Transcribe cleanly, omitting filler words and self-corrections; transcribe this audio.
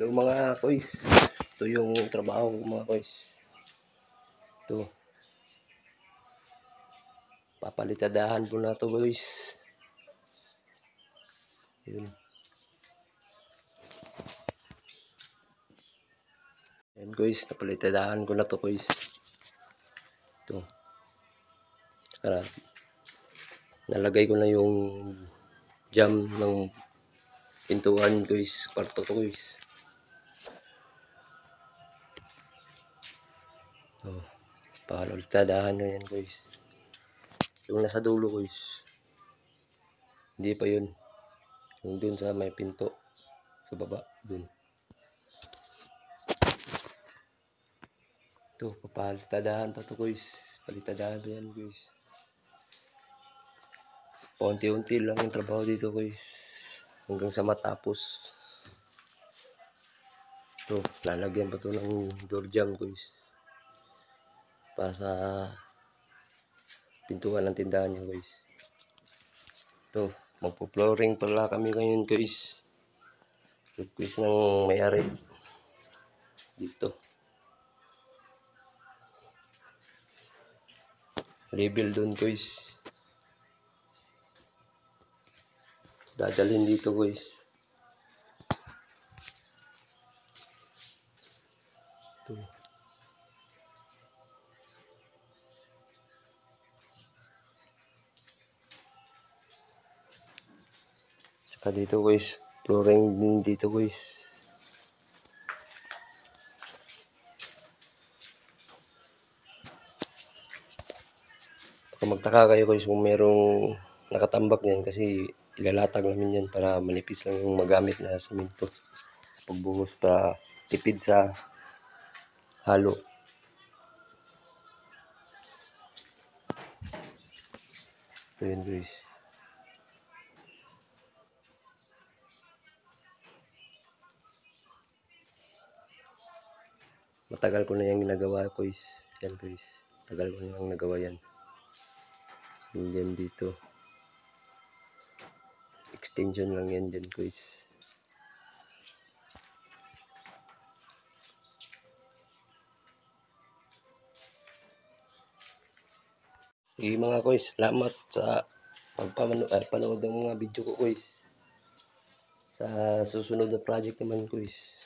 Hello mga kois. Ito yung trabaho ko mga kois. Ito. Papalitadahan po na ito guys. Yun. Yan guys. Napalitadahan ko na ito guys. Ito. Saka nalagay ko na yung jam ng pintuan guys. Kwarto to guys. Oh, papalitadahan na yan guys. Yung nasa dulo guys. Hindi pa yun. Yung dun sa may pinto. Sa baba. Dun. Ito. Papalitadahan pa to guys. Palitadahan pa yan guys. Paunti-unti lang yung trabaho dito guys. Hanggang sa matapos. Ito. Lalagyan pa to ng door jam guys. Para sa pintuan ng tindahan nyo guys. Ito, magpo-flooring pala kami ngayon guys. Request ng may-ari dito. Label doon guys. Dadalhin dito guys. Ito. Tsaka dito guys, flooring din dito guys. Kung magtaka kayo guys kung merong nakatambak niyan kasi ilalatag namin yan para manipis lang yung magamit na semento. Pagbuhos para tipid sa halo. Ito yun guys. Matagal ko na yung ginagawa guys. Yan guys. Tagal ko na yung nagawa yan. Yan dito. Extension lang yan dyan guys. Sige mga guys. Salamat sa panood ng mga video ko guys. Sa susunod na project naman guys.